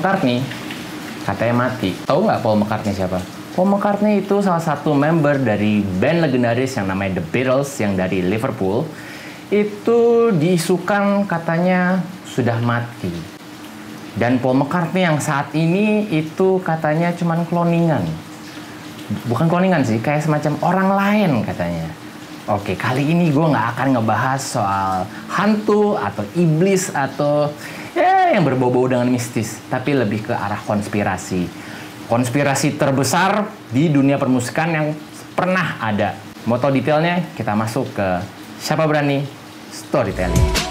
McCartney katanya mati. Tahu nggak Paul McCartney siapa? Paul McCartney itu salah satu member dari band legendaris yang namanya The Beatles yang dari Liverpool. Itu diisukan katanya sudah mati. Dan Paul McCartney yang saat ini itu katanya cuman cloningan. Bukan cloningan sih, kayak semacam orang lain katanya. Oke, kali ini gue nggak akan ngebahas soal hantu atau iblis atau yang berbau-bau dengan mistis, tapi lebih ke arah konspirasi. Konspirasi terbesar di dunia permusikan yang pernah ada. Mau tahu detailnya? Kita masuk ke Siapa Berani Storytelling.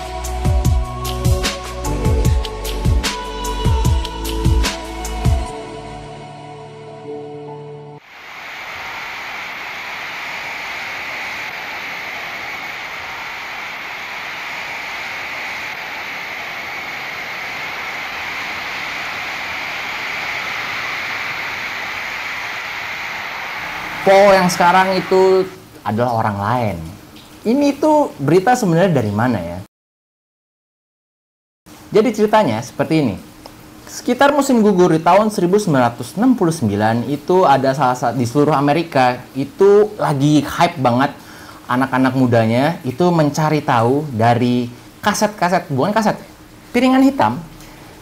Paul yang sekarang itu adalah orang lain. Ini tuh berita sebenarnya dari mana ya? Jadi ceritanya seperti ini. Sekitar musim gugur di tahun 1969 itu ada salah satu di seluruh Amerika itu lagi hype banget anak-anak mudanya itu mencari tahu dari kaset-kaset, bukan kaset, piringan hitam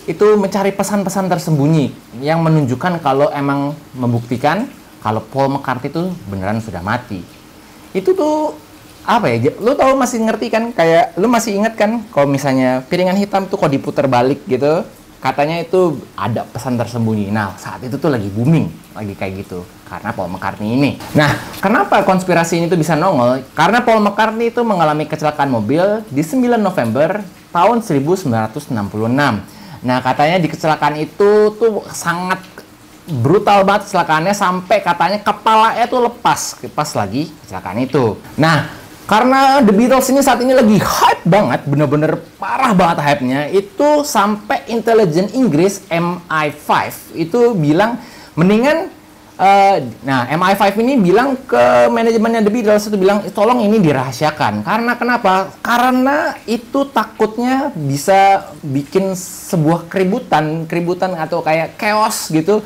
itu mencari pesan-pesan tersembunyi yang menunjukkan kalau emang membuktikan kalau Paul McCartney itu beneran sudah mati. Itu tuh apa ya? Lu tahu masih ngerti kan? Kayak lu masih inget kan kalau misalnya piringan hitam tuh kok diputar balik gitu, katanya itu ada pesan tersembunyi. Nah, saat itu tuh lagi booming, lagi kayak gitu karena Paul McCartney ini. Nah, kenapa konspirasi ini tuh bisa nongol? Karena Paul McCartney itu mengalami kecelakaan mobil di 9 November tahun 1966. Nah, katanya di kecelakaan itu tuh sangat brutal banget kecelakaannya sampai katanya kepalanya tuh lepas pas lagi kecelakaan itu. Nah, karena The Beatles ini saat ini lagi hype banget, bener-bener parah banget hype-nya, itu sampai intelijen Inggris MI5 itu bilang mendingan MI5 ini bilang ke manajemennya The Beatles itu bilang tolong ini dirahasiakan. Karena kenapa? Karena itu takutnya bisa bikin sebuah keributan atau kayak chaos gitu.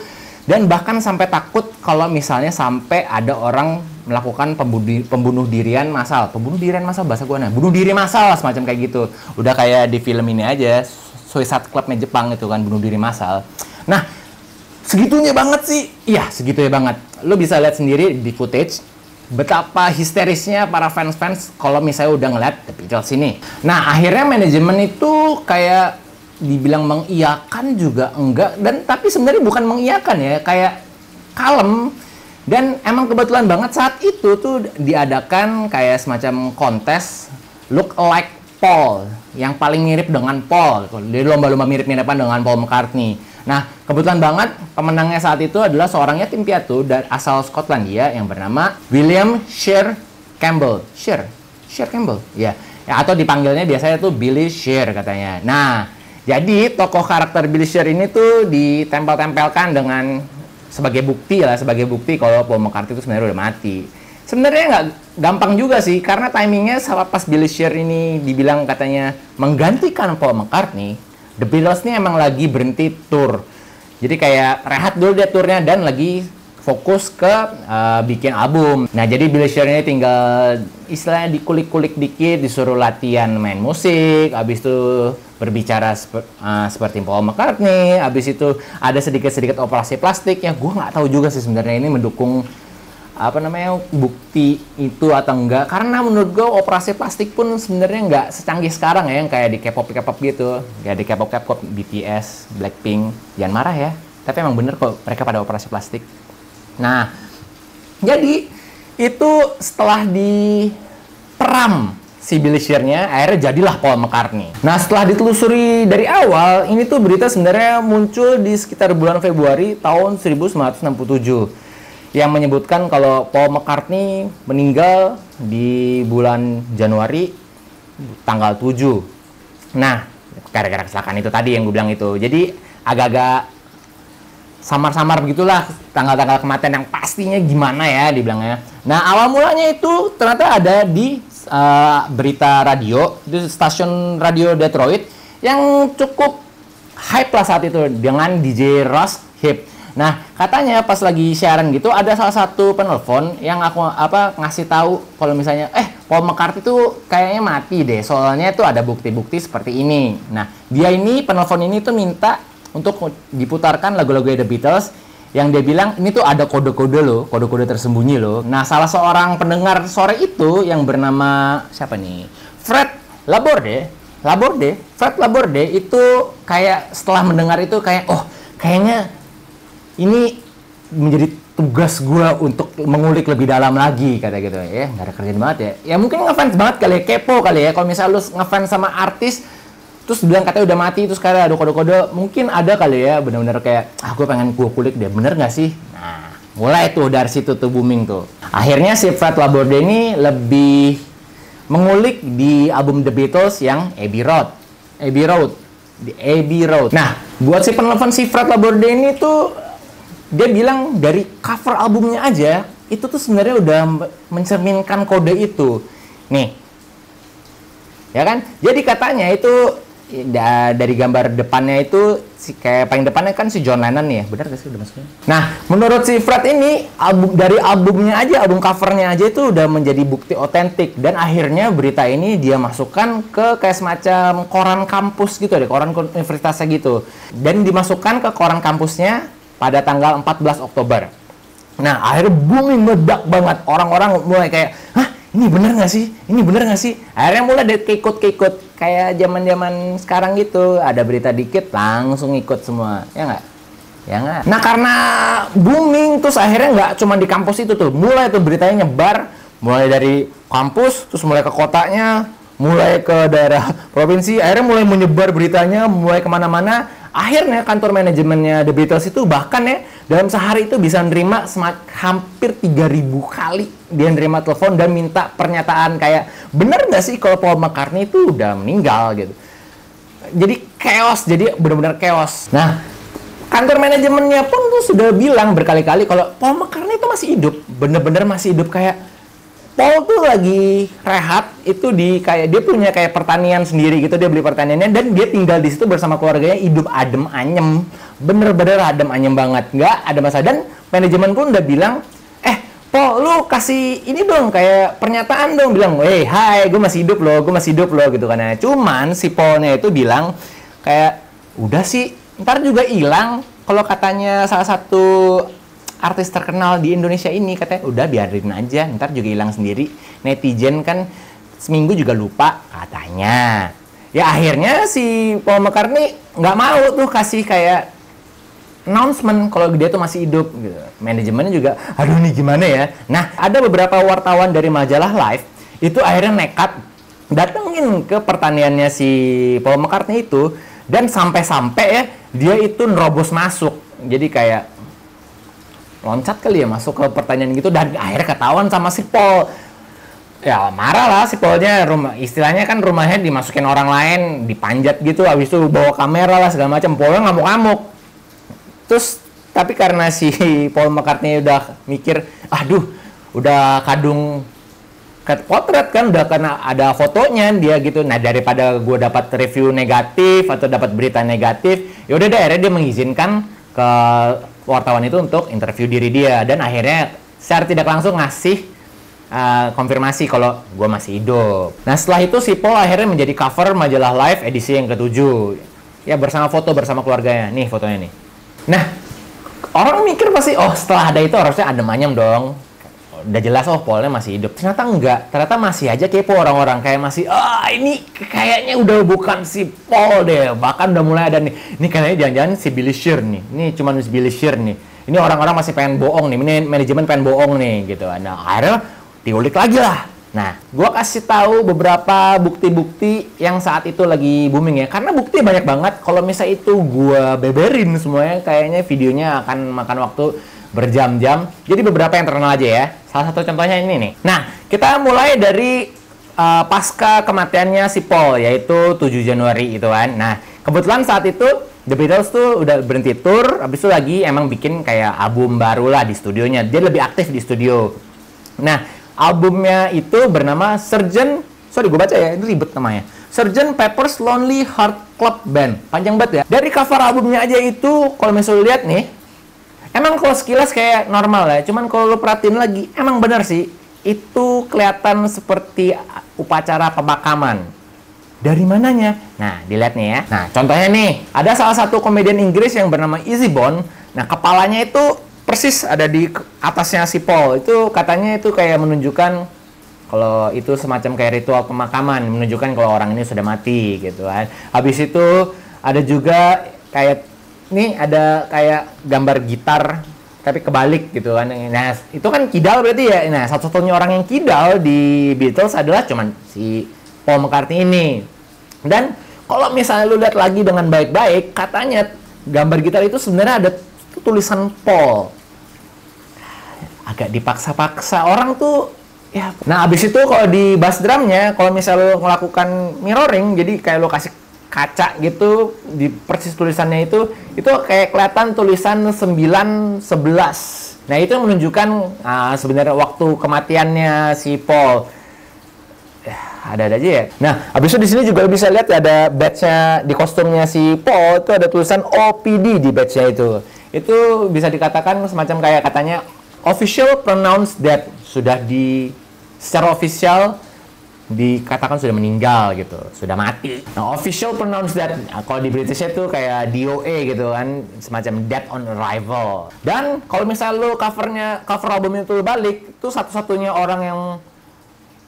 Dan bahkan sampai takut kalau misalnya sampai ada orang melakukan pembunuh dirian massal. Pembunuh dirian massal bahasa gue bunuh diri massal semacam kayak gitu. Udah kayak di film ini aja, Suicide Club-nya Jepang itu kan, bunuh diri massal. Nah, segitunya banget sih. Iya, segitunya banget. Lo bisa lihat sendiri di footage betapa histerisnya para fans-fans kalau misalnya udah ngeliat The Beatles ini. Nah, akhirnya manajemen itu kayak dibilang mengiyakan juga enggak, dan tapi sebenarnya bukan mengiyakan ya, kayak kalem. Dan emang kebetulan banget saat itu tuh diadakan kayak semacam kontes look alike Paul, yang paling mirip dengan Paul. Jadi lomba-lomba mirip-miripan dengan Paul McCartney. Nah, kebetulan banget pemenangnya saat itu adalah seorang yatim piatu dari asal Skotlandia yang bernama William Shear Campbell. Shear Campbell, ya. Atau dipanggilnya biasanya tuh Billy Shear katanya. Nah, jadi tokoh karakter Billy Shear ini tuh ditempel-tempelkan dengan sebagai bukti kalau Paul McCartney itu sebenarnya udah mati. Sebenarnya nggak gampang juga sih, karena timingnya saat pas Billy Shear ini dibilang katanya menggantikan Paul McCartney, The Beatles ini emang lagi berhenti tour. Jadi kayak rehat dulu dia turnya dan lagi fokus ke bikin album. Nah, jadi Billy Shear ini tinggal istilahnya dikulik-kulik dikit, disuruh latihan main musik, habis itu berbicara seperti Paul McCartney, habis itu ada sedikit-sedikit operasi plastik yang gue nggak tahu juga sih sebenarnya ini mendukung bukti itu atau enggak, karena menurut gue operasi plastik pun sebenarnya nggak secanggih sekarang ya, yang kayak di K-pop gitu, kayak di K-pop BTS, Blackpink, jangan marah ya, tapi emang bener kok mereka pada operasi plastik. Nah, jadi itu setelah diperam si Billy Shear-nya, akhirnya jadilah Paul McCartney. Nah, setelah ditelusuri dari awal, ini tuh berita sebenarnya muncul di sekitar bulan Februari tahun 1967 yang menyebutkan kalau Paul McCartney meninggal di bulan Januari tanggal 7. Nah, gara-gara kecelakaan itu tadi yang gue bilang itu. Jadi agak-agak samar-samar begitulah tanggal-tanggal kematian yang pastinya gimana ya dibilangnya. Nah, awal mulanya itu ternyata ada di berita radio, di stasiun radio Detroit yang cukup hype lah saat itu dengan DJ Ross Hip. Nah, katanya pas lagi siaran gitu ada salah satu penelpon yang aku ngasih tahu kalau misalnya Paul McCartney itu kayaknya mati deh. Soalnya itu ada bukti-bukti seperti ini. Nah, dia ini penelpon ini tuh minta untuk diputarkan lagu-lagu The Beatles yang dia bilang ini tuh ada kode-kode loh, kode-kode tersembunyi loh. Nah, salah seorang pendengar sore itu yang bernama siapa nih? Fred Laborde itu kayak setelah mendengar itu kayak kayaknya ini menjadi tugas gue untuk mengulik lebih dalam lagi, kata gitu ya. Nggak ada kerjaan banget ya. Ya mungkin ngefans banget kali ya, kepo kali ya. Kalau misalnya lu ngefans sama artis, terus bilang katanya udah mati, terus sekarang ada kode-kode, mungkin ada kali ya, bener-bener kayak, gue pengen gue kulik deh, bener nggak sih? Nah, mulai tuh dari situ tuh booming tuh. Akhirnya si Fred Laborde ini lebih mengulik di album The Beatles yang Abbey Road. Nah, buat si penelpon si Fred Laborde ini tuh, dia bilang dari cover albumnya aja itu tuh sebenarnya udah mencerminkan kode itu. Nih. Ya kan? Jadi katanya itu dari gambar depannya itu kayak paling depannya kan si John Lennon ya. Benar gak sih udah masukin? Nah, menurut si Fred ini dari albumnya aja, album covernya aja itu udah menjadi bukti otentik, dan akhirnya berita ini dia masukkan ke kayak semacam koran kampus gitu deh, koran universitasnya gitu. Dan dimasukkan ke koran kampusnya pada tanggal 14 Oktober. Nah, akhirnya booming, meledak banget. Orang-orang mulai kayak, hah, ini bener nggak sih? Ini bener nggak sih? Akhirnya mulai keikut-keikut. Kayak zaman-zaman sekarang gitu. Ada berita dikit, langsung ikut semua. Ya nggak? Ya nggak? Nah, karena booming, terus akhirnya nggak cuma di kampus itu tuh. Mulai tuh beritanya nyebar. Mulai dari kampus, terus mulai ke kotanya, mulai ke daerah provinsi. Akhirnya mulai menyebar beritanya, mulai kemana-mana. Akhirnya kantor manajemennya The Beatles itu bahkan ya dalam sehari itu bisa nerima hampir 3.000 kali dia nerima telepon dan minta pernyataan kayak bener nggak sih kalau Paul McCartney itu udah meninggal gitu. Jadi chaos, jadi benar-benar chaos. Nah, kantor manajemennya pun tuh sudah bilang berkali-kali kalau Paul McCartney itu masih hidup, bener-bener masih hidup. Kayak Paul tuh lagi rehat itu di kayak dia punya kayak pertanian sendiri gitu, dia beli pertaniannya dan dia tinggal di situ bersama keluarganya, hidup adem anyem, bener-bener adem anyem banget, nggak ada masalah. Dan manajemen pun udah bilang, Paul lu kasih ini dong kayak pernyataan dong, bilang, hai gue masih hidup loh gitu kan ya. Cuman si Paulnya itu bilang kayak udah sih ntar juga hilang. Kalau katanya salah satu artis terkenal di Indonesia ini katanya udah biarin aja, ntar juga hilang sendiri. Netizen kan seminggu juga lupa katanya. Ya akhirnya si Paul McCartney nggak mau tuh kasih kayak announcement kalau dia tuh masih hidup gitu. Manajemennya juga aduh nih gimana ya. Nah, ada beberapa wartawan dari majalah Life itu akhirnya nekat datengin ke pertaniannya si Paul McCartney itu, dan sampai-sampai ya dia itu nerobos masuk. Jadi kayak loncat kali ya masuk ke pertanyaan gitu, dan akhirnya ketahuan sama si Paul. Ya marah lah si Paulnya, istilahnya kan rumahnya dimasukin orang lain, dipanjat gitu, habis itu bawa kamera lah segala macam. Paulnya ngamuk-ngamuk. Terus tapi karena si Paul McCartney udah mikir, aduh udah kadung potret kan, udah kena ada fotonya dia gitu. Nah, daripada gue dapat review negatif atau dapat berita negatif, ya udah deh akhirnya dia mengizinkan ke wartawan itu untuk interview diri dia, dan akhirnya secara tidak langsung ngasih konfirmasi kalau gue masih hidup. Nah, setelah itu si Paul akhirnya menjadi cover majalah Life edisi yang ke-7 ya, bersama foto bersama keluarganya. Nih fotonya nih. Nah, orang mikir pasti setelah ada itu harusnya adem ayem dong, udah jelas Paulnya masih hidup. Ternyata enggak, ternyata masih aja kepo orang-orang, kayak masih ini kayaknya udah bukan si Paul deh. Bahkan udah mulai ada nih, ini kayaknya jangan-jangan si Billy Shear nih, ini cuma si Billy Shear nih, ini orang-orang masih pengen bohong nih, ini manajemen pengen bohong nih gitu. Nah, akhirnya diulik lagi lah. Nah, gua kasih tahu beberapa bukti-bukti yang saat itu lagi booming ya, karena bukti banyak banget. Kalau misalnya itu gua beberin semuanya, kayaknya videonya akan makan waktu berjam-jam. Jadi beberapa yang terkenal aja ya. Salah satu contohnya ini nih. Nah, kita mulai dari pasca kematiannya si Paul, yaitu 7 Januari itu kan. Nah, kebetulan saat itu The Beatles tuh udah berhenti tour, habis itu lagi emang bikin kayak album baru lah di studionya. Dia lebih aktif di studio. Nah, albumnya itu bernama gue baca ya, ini ribet namanya. Sgt. Pepper's Lonely Heart Club Band. Panjang banget ya. Dari cover albumnya aja itu, kalau misalnya lu lihat nih, emang kalau sekilas kayak normal ya. Cuman kalau lu perhatiin lagi, emang bener sih, itu kelihatan seperti upacara pemakaman. Dari mananya? Nah, dilihat nih ya. Nah, contohnya nih, ada salah satu komedian Inggris yang bernama Izzy Bond. Nah, kepalanya itu persis ada di atasnya si Paul. Itu katanya itu kayak menunjukkan kalau itu semacam kayak ritual pemakaman, menunjukkan kalau orang ini sudah mati gitu kan. Habis itu ada juga kayak nih ada kayak gambar gitar tapi kebalik gitu kan. Nah, itu kan kidal berarti ya. Nah, satu-satunya orang yang kidal di Beatles adalah cuman si Paul McCartney ini. Dan kalau misalnya lu lihat lagi dengan baik-baik, katanya gambar gitar itu sebenarnya ada tulisan Paul. Agak dipaksa-paksa orang tuh ya. Nah, abis itu kalau di bass drumnya, kalau misalnya lo melakukan mirroring, jadi kayak lo kasih kaca gitu, di persis tulisannya itu kayak kelihatan tulisan 911. Nah, itu menunjukkan sebenarnya waktu kematiannya si Paul. Ada-ada aja ya. Nah, abis itu di sini juga bisa lihat ada badge-nya di kostumnya si Paul, itu ada tulisan OPD di badge-nya itu. Itu bisa dikatakan semacam kayak katanya official pronounced dead, sudah secara official dikatakan sudah meninggal gitu, sudah mati. Nah, official pronounced dead, kalau di British itu kayak DOA gitu kan, semacam dead on arrival. Dan kalau misalnya lo cover album itu balik, itu satu-satunya orang yang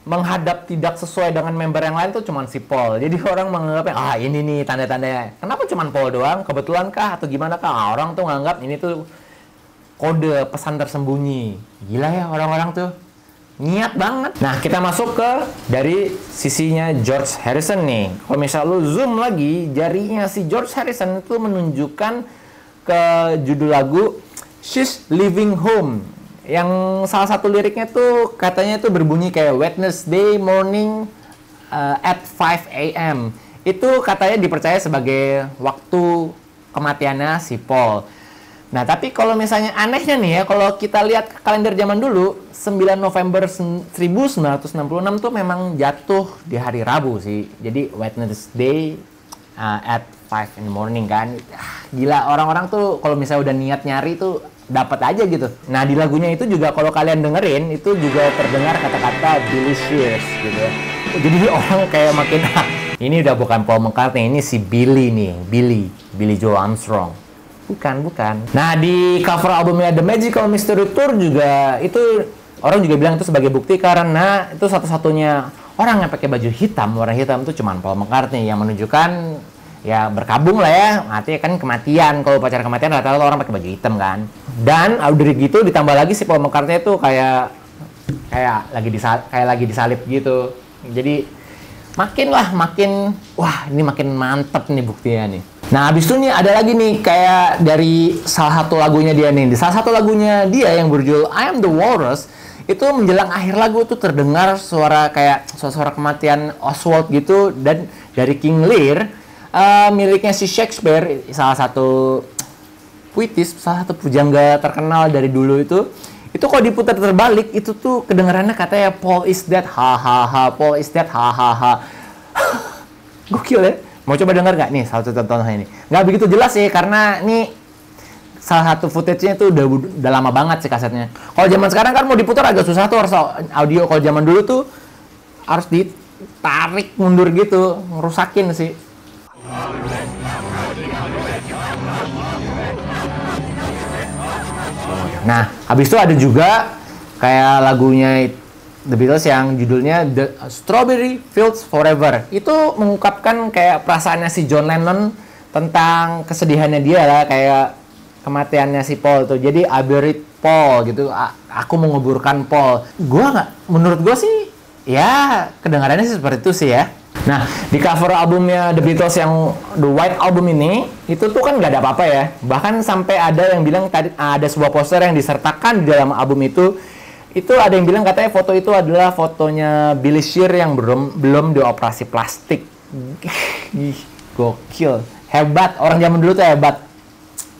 menghadap tidak sesuai dengan member yang lain tuh cuman si Paul. Jadi orang menganggapnya, ini nih tanda-tandanya. Kenapa cuman Paul doang? Kebetulan kah atau gimana kah? Orang tuh nganggap ini tuh kode pesan tersembunyi. Gila ya orang-orang tuh. Niat banget. Nah, kita masuk ke dari sisinya George Harrison nih. Kalau misal lu zoom lagi, jarinya si George Harrison itu menunjukkan ke judul lagu She's Leaving Home. Yang salah satu liriknya tuh katanya tuh berbunyi kayak Wednesday morning at 5 a.m. Itu katanya dipercaya sebagai waktu kematiannya si Paul. Nah, tapi kalau misalnya anehnya nih ya, kalau kita lihat kalender zaman dulu, 9 November 1966 tuh memang jatuh di hari Rabu sih. Jadi Wednesday at 5 in the morning kan. Gila, orang-orang tuh kalau misalnya udah niat nyari tuh dapat aja gitu. Nah, di lagunya itu juga kalau kalian dengerin, itu juga terdengar kata-kata Billy Shears gitu. Jadi orang kayak makin, ini udah bukan Paul McCartney, ini si Billy nih, Billy Joe Armstrong. Bukan. Nah, di cover albumnya The Magical Mystery Tour juga itu orang juga bilang itu sebagai bukti karena itu satu-satunya orang yang pakai baju hitam. Warna hitam itu cuma Paul McCartney yang menunjukkan ya berkabung lah ya. Artinya kan kematian. Kalau upacara kematian rata-rata orang pakai baju hitam kan. Dan dari gitu ditambah lagi si Paul McCartney itu kayak lagi disalib gitu. Jadi makin ini makin mantep nih buktinya nih. Nah, habis itu nih ada lagi nih kayak dari salah satu lagunya dia nih. Di salah satu lagunya dia yang berjudul I Am the Walrus, itu menjelang akhir lagu tuh terdengar suara kematian Oswald gitu, dan dari King Lear, miliknya si Shakespeare, salah satu puitis, salah satu pujangga terkenal dari dulu itu kalau diputar terbalik itu tuh kedengarannya katanya Paul is dead, hahaha, Paul is dead, hahaha. Gokil ya. Mau coba dengar nggak nih salah satu tontonan ini? Nggak begitu jelas sih karena ini salah satu footage-nya tuh udah lama banget sih kasetnya. Kalau zaman sekarang kan mau diputar agak susah tuh, harus audio. Kalau zaman dulu tuh harus ditarik mundur gitu, ngerusakin sih. Nah, habis itu ada juga kayak lagunya The Beatles yang judulnya The Strawberry Fields Forever. Itu mengungkapkan kayak perasaannya si John Lennon tentang kesedihannya dia lah, kayak kematiannya si Paul tuh. Jadi I buried Paul gitu. Aku menguburkan Paul. Menurut gua sih ya kedengarannya sih seperti itu sih ya. Nah, di cover albumnya The Beatles yang The White Album ini, itu tuh kan nggak ada apa-apa ya. Bahkan sampai ada yang bilang tadi ada sebuah poster yang disertakan di dalam album itu ada yang bilang katanya foto itu adalah fotonya Billy Shear yang belum dioperasi plastik. Gokil. Hebat. Orang zaman dulu tuh hebat.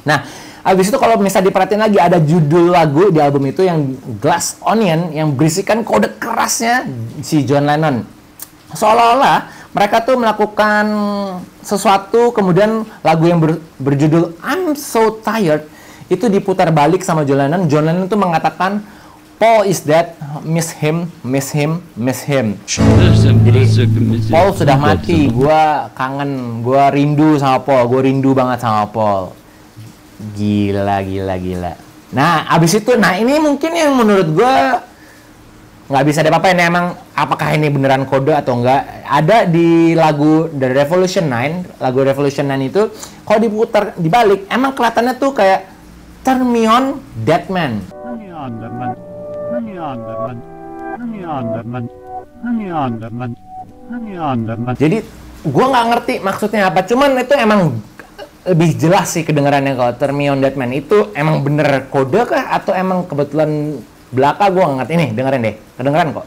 Nah, abis itu kalau misalnya diperhatiin lagi ada judul lagu di album itu yang Glass Onion yang berisikan kode kerasnya si John Lennon. Seolah-olah mereka tuh melakukan sesuatu, kemudian lagu yang berjudul I'm So Tired itu diputar balik sama John Lennon. John Lennon tuh mengatakan Paul is dead, miss him, miss him, miss him. Jadi Paul sudah mati, gua kangen, gua rindu sama Paul, gua rindu banget sama Paul. Gila. Nah, abis itu, ini mungkin yang menurut gua nggak bisa diapa-apain. Emang apakah ini beneran kode atau enggak? Ada di lagu The Revolution 9, lagu Revolution 9 itu kalau diputar dibalik, emang kelihatannya tuh kayak Turn Me On, Dead Man. Jadi gua nggak ngerti maksudnya apa, cuman itu emang lebih jelas sih kedengarannya kalau Turn Me On, Dead Man itu emang bener kode kah atau emang kebetulan belaka. Gua nggak ngerti. Nih, dengerin deh, kedengeran kok.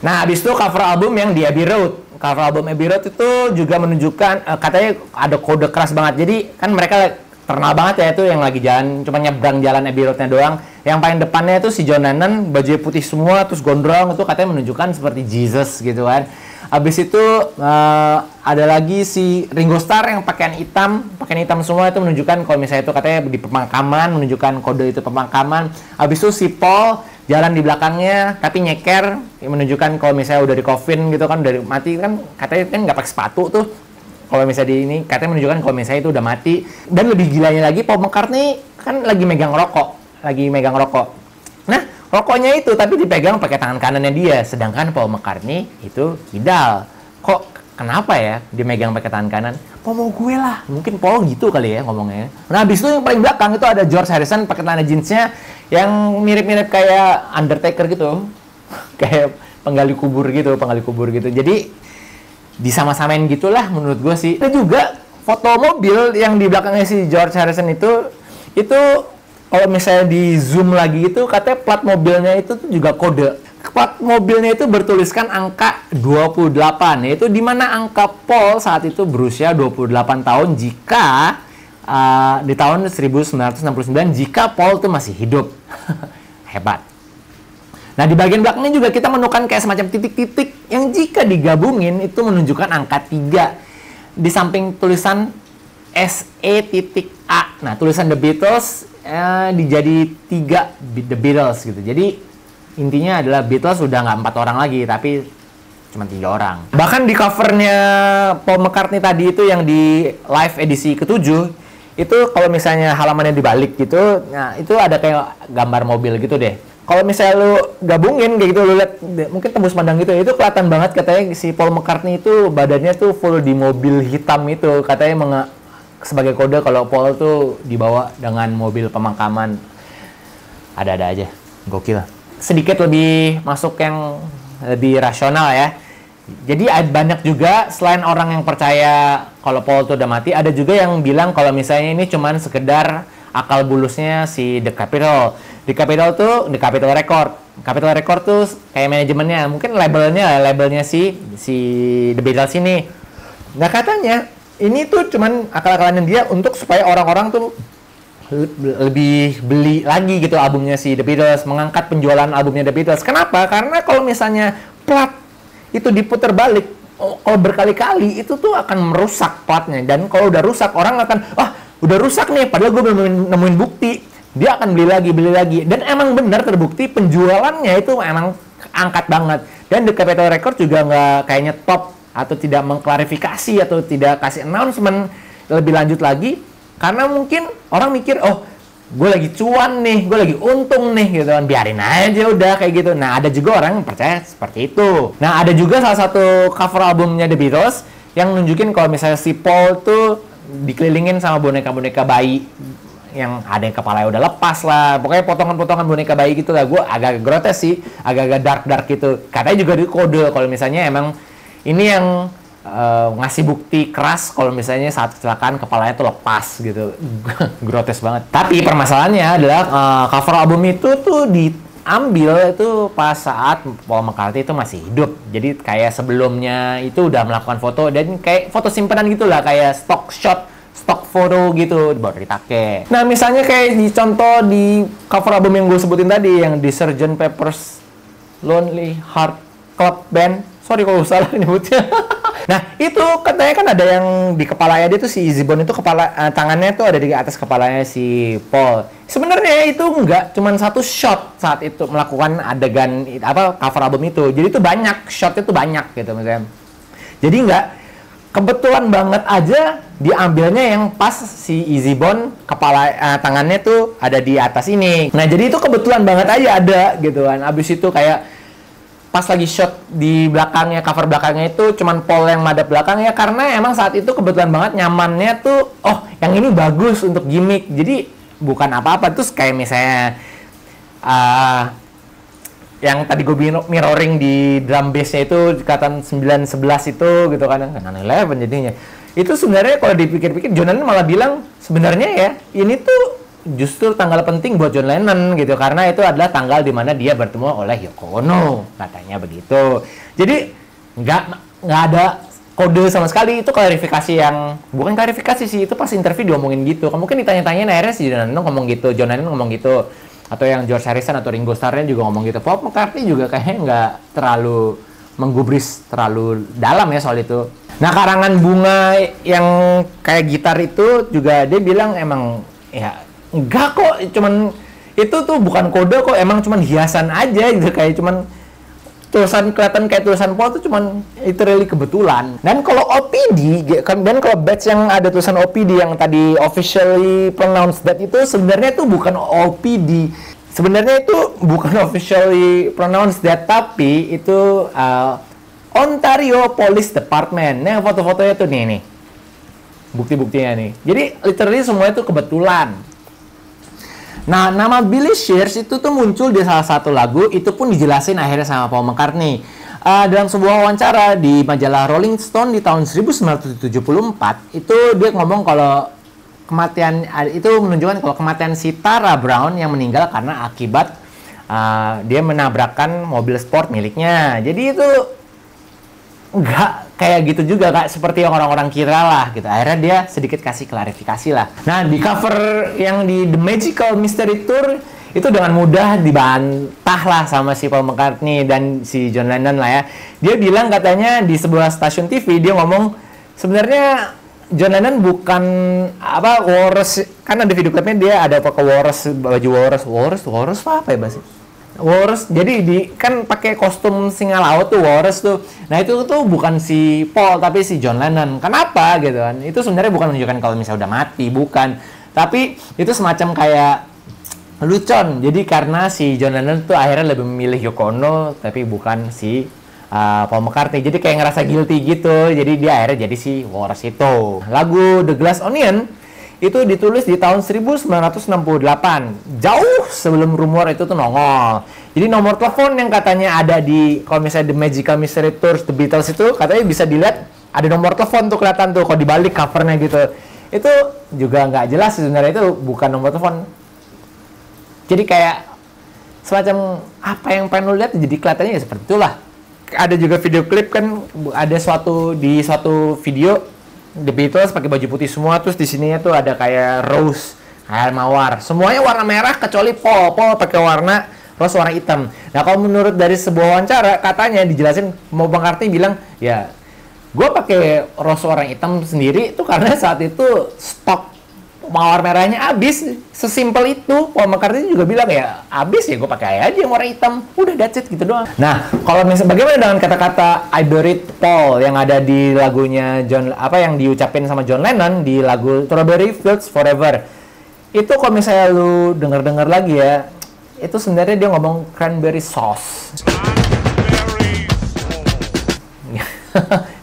Nah, abis itu cover album yang di Abbey Road. Cover album Abbey Road itu juga menunjukkan katanya ada kode keras banget. Jadi kan mereka terkenal banget ya itu yang lagi jalan, cuma nyebrang jalan Abbey Road-nya doang. Yang paling depannya itu si John Lennon, bajunya putih semua, terus gondrong, itu katanya menunjukkan seperti Jesus gitu kan. Habis itu ada lagi si Ringo Starr yang pakaian hitam semua, itu menunjukkan kalau misalnya itu katanya di pemakaman, menunjukkan kode itu pemakaman. Habis itu si Paul jalan di belakangnya tapi nyeker, menunjukkan kalau misalnya udah di coffin gitu kan, udah mati kan, katanya kan nggak pakai sepatu tuh. Kalau misalnya di ini katanya menunjukkan kalau misalnya itu udah mati. Dan lebih gilanya lagi, Paul McCartney kan lagi megang rokok. Nah, rokoknya itu tapi dipegang pakai tangan kanannya dia, sedangkan Paul McCartney itu kidal. Kok kenapa ya dia megang pakai tangan kanan? Paul mau gue lah, mungkin Paul gitu kali ya ngomongnya. Nah, habis itu yang paling belakang itu ada George Harrison pakai celana jeansnya yang mirip-mirip kayak Undertaker gitu, kayak penggali kubur gitu. Jadi disama-samain gitulah menurut gue sih. Ada juga foto mobil yang di belakangnya si George Harrison itu kalau misalnya di zoom lagi itu katanya plat mobilnya itu tuh juga kode. Plat mobilnya itu bertuliskan angka 28, yaitu di mana angka Paul saat itu berusia 28 tahun jika di tahun 1969 jika Paul tuh masih hidup. Hebat. Nah, di bagian belakangnya juga kita menemukan kayak semacam titik-titik yang jika digabungin itu menunjukkan angka 3 di samping tulisan SE.A. Nah, tulisan The Beatles dijadi 3 The Beatles gitu. Jadi intinya adalah Beatles udah nggak 4 orang lagi, tapi cuma 3 orang. Bahkan di covernya Paul McCartney tadi itu yang di live edisi ke-7 itu kalau misalnya halamannya dibalik gitu, nah itu ada kayak gambar mobil gitu deh. Kalau misalnya lu gabungin kayak gitu, lu lihat mungkin tembus pandang gitu, itu kelihatan banget katanya si Paul McCartney itu badannya tuh full di mobil hitam itu, katanya sebagai kode kalau Paul tuh dibawa dengan mobil pemakaman. Ada-ada aja, gokil. Sedikit lebih masuk yang lebih rasional ya. Jadi banyak juga selain orang yang percaya kalau Paul tuh udah mati, ada juga yang bilang kalau misalnya ini cuman sekedar akal bulusnya si The Capitol. The Capitol Record. Capitol Record tuh kayak manajemennya, mungkin labelnya si The Beatles ini. Nah, katanya ini tuh cuman akal-akalannya dia untuk supaya orang-orang tuh lebih beli lagi gitu albumnya si The Beatles, mengangkat penjualan albumnya The Beatles. Kenapa? Karena kalau misalnya plat itu diputar balik, kalau berkali-kali itu tuh akan merusak platnya, dan kalau udah rusak orang akan udah rusak nih, padahal gue belum nemuin bukti. Dia akan beli lagi. Dan emang benar terbukti penjualannya itu emang angkat banget. Dan The Capitol Record juga nggak kayaknya top atau tidak mengklarifikasi atau tidak kasih announcement lebih lanjut lagi. Karena mungkin orang mikir, gue lagi cuan nih, gue lagi untung nih gitu kan. Biarin aja udah kayak gitu. Nah, ada juga orang yang percaya seperti itu. Nah, ada juga salah satu cover albumnya The Beatles yang nunjukin kalau misalnya si Paul tuh dikelilingin sama boneka-boneka bayi yang ada yang kepalanya udah lepas lah, pokoknya potongan-potongan boneka bayi gitu lah. Gue agak grotes sih, agak dark gitu. Katanya juga di kode kalau misalnya emang ini yang ngasih bukti keras kalau misalnya saat kecelakaan kepalanya tuh lepas gitu. Grotes banget. Tapi permasalahannya adalah cover album itu tuh diambil itu pas saat Paul McCartney itu masih hidup. Jadi kayak sebelumnya itu udah melakukan foto dan kayak foto simpanan gitulah, kayak stock foto gitu baru dipakai. Nah, misalnya kayak di contoh di cover album yang gue sebutin tadi yang di Sgt. Pepper's Lonely Heart Club Band. Sorry kalau salah nyebutnya. Nah, itu katanya kan ada yang di kepalanya dia tuh si Easy Bone itu tangannya tuh ada di atas kepalanya si Paul. Sebenarnya itu enggak cuman satu shot saat itu melakukan adegan cover album itu. Jadi itu banyak, shotnya tuh banyak gitu misalnya. Jadi enggak kebetulan banget aja diambilnya yang pas si Easy Bone tangannya tuh ada di atas ini. Nah, jadi itu kebetulan banget aja ada gitu kan. Abis itu kayak pas lagi shot di belakangnya, cover belakangnya itu cuman Paul yang madep belakangnya karena emang saat itu kebetulan banget nyamannya tuh, oh yang ini bagus untuk gimmick, jadi bukan apa-apa. Terus kayak misalnya yang tadi gue mirroring di drum bass-nya itu ikatan 911 itu gitu kan, 9/11 jadinya. Itu sebenarnya kalau dipikir-pikir John Lennon malah bilang sebenarnya ya ini tuh justru tanggal penting buat John Lennon gitu karena itu adalah tanggal di mana dia bertemu oleh Yoko Ono, katanya begitu. Jadi nggak ada kode sama sekali, itu klarifikasi yang bukan klarifikasi sih, itu pas interview diomongin gitu. Mungkin ditanya-tanyain akhirnya si John Lennon ngomong gitu, John Lennon ngomong gitu, atau yang George Harrison atau Ringo Starr juga ngomong gitu. Paul McCartney juga kayaknya nggak terlalu menggubris terlalu dalam ya soal itu. Nah, karangan bunga yang kayak gitar itu juga dia bilang emang ya enggak kok, cuman itu tuh bukan kode kok, emang cuman hiasan aja gitu, kayak cuman tulisan kelihatan kayak tulisan Paul tuh cuman itu really kebetulan. Dan kalau OPD dan kalau badge yang ada tulisan OPD yang tadi officially pronounced that itu sebenarnya itu bukan OPD. Sebenarnya itu bukan officially pronounced that, tapi itu Ontario Police Department. Nah, foto-fotonya tuh nih. Bukti-buktinya nih. Jadi literally semuanya itu kebetulan. Nah, nama Billy Shears itu tuh muncul di salah satu lagu, itu pun dijelasin akhirnya sama Paul McCartney. Dalam sebuah wawancara di majalah Rolling Stone di tahun 1974, itu dia ngomong kalau kematian, itu menunjukkan kalau kematian si Tara Brown yang meninggal karena akibat dia menabrakkan mobil sport miliknya. Jadi itu nggak kayak gitu juga, Kak, seperti yang orang-orang kira lah gitu. Akhirnya dia sedikit kasih klarifikasi lah. Nah, di cover yang di The Magical Mystery Tour itu dengan mudah dibantah lah sama si Paul McCartney dan si John Lennon lah ya. Dia bilang katanya di sebuah stasiun TV dia ngomong sebenarnya John Lennon bukan walrus, kan ada video klipnya dia ada pakai walrus, baju walrus apa ya bahasa? Walrus, jadi kan pakai kostum singa laut tuh walrus tuh. Nah, itu tuh bukan si Paul tapi si John Lennon. Kenapa gitu kan? Itu sebenarnya bukan menunjukkan kalau misalnya udah mati, bukan. Tapi itu semacam kayak lucon. Jadi karena si John Lennon tuh akhirnya lebih memilih Yoko Ono tapi bukan si Paul McCartney. Jadi kayak ngerasa guilty gitu. Jadi dia akhirnya jadi si walrus itu. Lagu The Glass Onion itu ditulis di tahun 1968, jauh sebelum rumor itu tuh nongol. Jadi nomor telepon yang katanya ada di, kalau misalnya The Magical Mystery Tours The Beatles itu katanya bisa dilihat ada nomor telepon tuh kelihatan tuh kalau dibalik covernya gitu. Itu juga nggak jelas sebenarnya, itu bukan nomor telepon. Jadi kayak semacam apa yang pengen lo lihat jadi kelihatannya ya seperti itulah. Ada juga video klip kan, ada suatu video The Beatles pakai baju putih semua, terus di sininya tuh ada kayak rose, kayak mawar. Semuanya warna merah kecuali Paul pakai warna rose warna hitam. Nah, kalau menurut dari sebuah wawancara katanya dijelasin, mau Bang Karti bilang, ya gue pakai rose warna hitam sendiri itu karena saat itu stok mawar merahnya habis, sesimpel itu. Paul McCartney juga bilang ya habis ya gue pakai aja yang warna hitam, udah that's it gitu doang. Nah, kalau misalnya bagaimana dengan kata-kata I Buried Paul yang ada di lagunya yang diucapin sama John Lennon di lagu Strawberry Fields Forever, itu kalau misalnya lu denger lagi ya, itu sebenarnya dia ngomong cranberry sauce.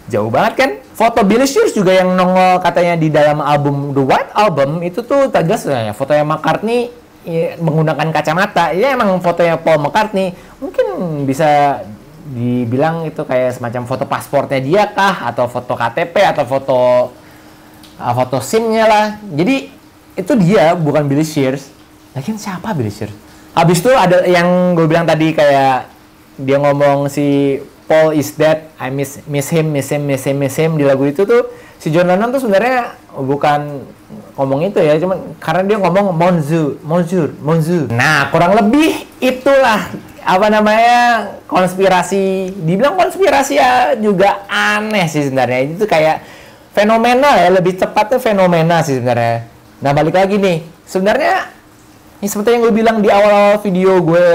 Jauh banget kan? Foto Billy Shears juga yang nongol katanya di dalam album The White Album itu tuh tegas ya, fotonya McCartney ya, menggunakan kacamata. Ya emang fotonya Paul McCartney. Mungkin bisa dibilang itu kayak semacam foto pasportnya dia kah, atau foto KTP, atau foto SIM-nya lah. Jadi itu dia, bukan Billy Shears. Lagian siapa Billy Shears? Habis itu ada yang gue bilang tadi kayak dia ngomong si Paul is dead, I miss him di lagu itu tuh si John Lennon tuh sebenarnya bukan ngomong itu ya, cuman karena dia ngomong Monzu. Nah, kurang lebih itulah apa namanya, konspirasi. Dibilang konspirasi ya juga aneh sih sebenarnya. Itu kayak fenomena ya, lebih tepatnya fenomena sih sebenarnya. Nah, balik lagi nih. Sebenarnya ini seperti yang gue bilang di awal-awal video gue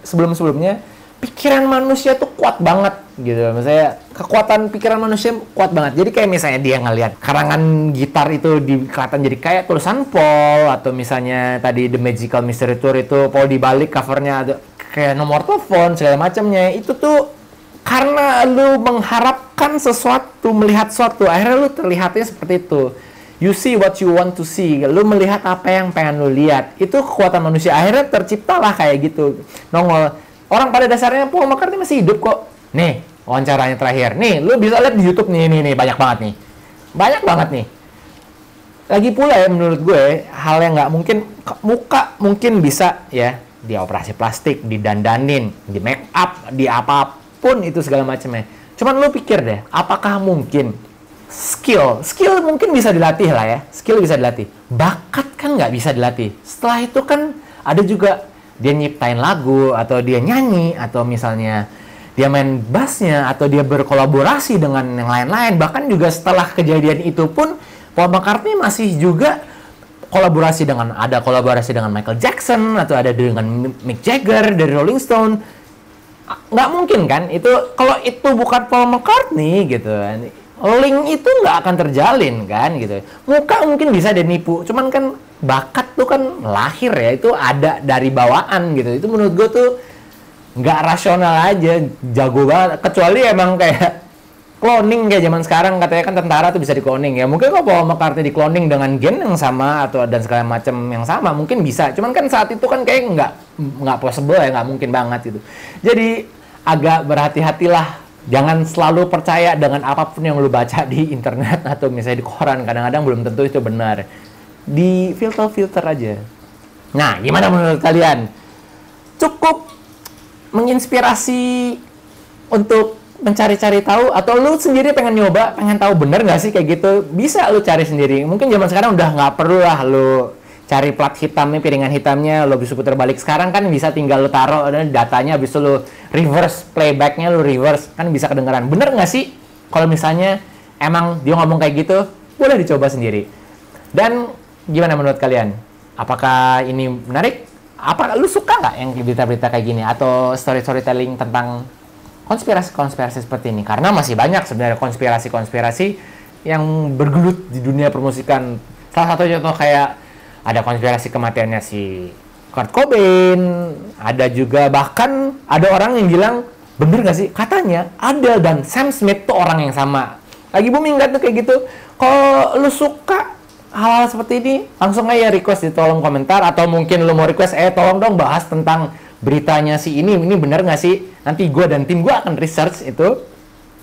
sebelum-sebelumnya, pikiran manusia tuh kuat banget gitu. Maksudnya kekuatan pikiran manusia kuat banget. Jadi kayak misalnya dia ngelihat karangan gitar itu kelihatan jadi kayak tulisan Paul, atau misalnya tadi The Magical Mystery Tour itu Paul dibalik covernya ada kayak nomor telepon segala macamnya. Itu tuh karena lu mengharapkan sesuatu, melihat sesuatu, akhirnya lu terlihatnya seperti itu. You see what you want to see. Lu melihat apa yang pengen lu lihat. Itu kekuatan manusia. Akhirnya terciptalah kayak gitu. Nongol. Orang pada dasarnya Paul McCartney masih hidup kok. Nih, wawancaranya terakhir. Nih, lu bisa lihat di YouTube nih, banyak banget nih. Banyak banget nih. Lagi pula ya, menurut gue, hal yang nggak mungkin, muka mungkin bisa ya, di operasi plastik, didandanin, di make up, di apapun itu segala macamnya. Cuman lu pikir deh, apakah mungkin skill mungkin bisa dilatih lah ya. Skill bisa dilatih. Bakat kan nggak bisa dilatih. Setelah itu kan ada juga dia nyiptain lagu, atau dia nyanyi, atau misalnya dia main bassnya, atau dia berkolaborasi dengan yang lain-lain. Bahkan juga setelah kejadian itu pun, Paul McCartney masih juga kolaborasi dengan Michael Jackson, atau ada dengan Mick Jagger dari Rolling Stone. Nggak mungkin kan? Itu kalau itu bukan Paul McCartney gitu, link itu nggak akan terjalin kan gitu. Muka mungkin bisa dinipu, cuman kan bakat tuh kan lahir ya, itu ada dari bawaan gitu. Itu menurut gue tuh nggak rasional aja, jago banget. Kecuali emang kayak cloning kayak zaman sekarang, katanya kan tentara tuh bisa di cloning ya. Mungkin kalau Paul McCartney di cloning dengan gen yang sama atau dan segala macam yang sama mungkin bisa. Cuman kan saat itu kan kayak nggak possible ya, nggak mungkin banget gitu. Jadi agak berhati-hatilah. Jangan selalu percaya dengan apapun yang lu baca di internet atau misalnya di koran. Kadang-kadang belum tentu itu benar. Di filter aja. Nah, gimana menurut kalian? Cukup menginspirasi untuk mencari-cari tahu, atau lu sendiri pengen nyoba, pengen tahu bener nggak sih kayak gitu? Bisa lu cari sendiri. Mungkin zaman sekarang udah nggak perlu lah lu cari plat hitamnya, piringan hitamnya, lo bisa putar balik. Sekarang kan bisa tinggal lu taruh datanya, habis itu lu reverse playbacknya, lu reverse, kan bisa kedengeran. Bener nggak sih? Kalau misalnya emang dia ngomong kayak gitu, boleh dicoba sendiri. Dan gimana menurut kalian? Apakah ini menarik? Apa lu suka nggak yang berita-berita kayak gini? Atau storytelling tentang konspirasi-konspirasi seperti ini? Karena masih banyak sebenarnya konspirasi-konspirasi yang bergelut di dunia permusikan. Salah satu contoh kayak ada konspirasi kematiannya si Kurt Cobain, ada juga bahkan ada orang yang bilang, bener gak sih? Katanya Adele dan Sam Smith tuh orang yang sama. Lagi booming kan tuh kayak gitu. Kalau lu suka hal-hal seperti ini, langsung aja request di kolom komentar, atau mungkin lu mau request, tolong dong bahas tentang beritanya si ini bener gak sih? Nanti gue dan tim gue akan research itu,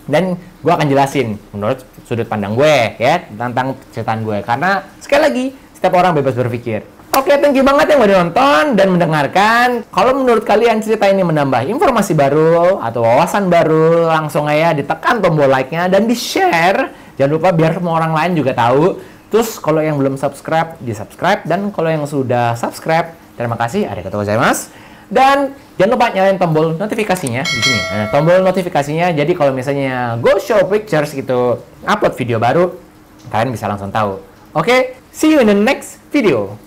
dan gue akan jelasin menurut sudut pandang gue ya, tentang ceritaan gue. Karena sekali lagi, setiap orang bebas berpikir. Oke, thank you banget yang udah nonton dan mendengarkan. Kalau menurut kalian cerita ini menambah informasi baru atau wawasan baru, langsung aja ditekan tombol like-nya dan di-share. Jangan lupa biar semua orang lain juga tahu. Terus kalau yang belum subscribe, di-subscribe. Dan kalau yang sudah subscribe, terima kasih, arigatou gozaimasu. Dan jangan lupa nyalain tombol notifikasinya di sini. Nah, tombol notifikasinya, jadi kalau misalnya Go Show Pictures gitu upload video baru, kalian bisa langsung tahu. Oke, see you in the next video.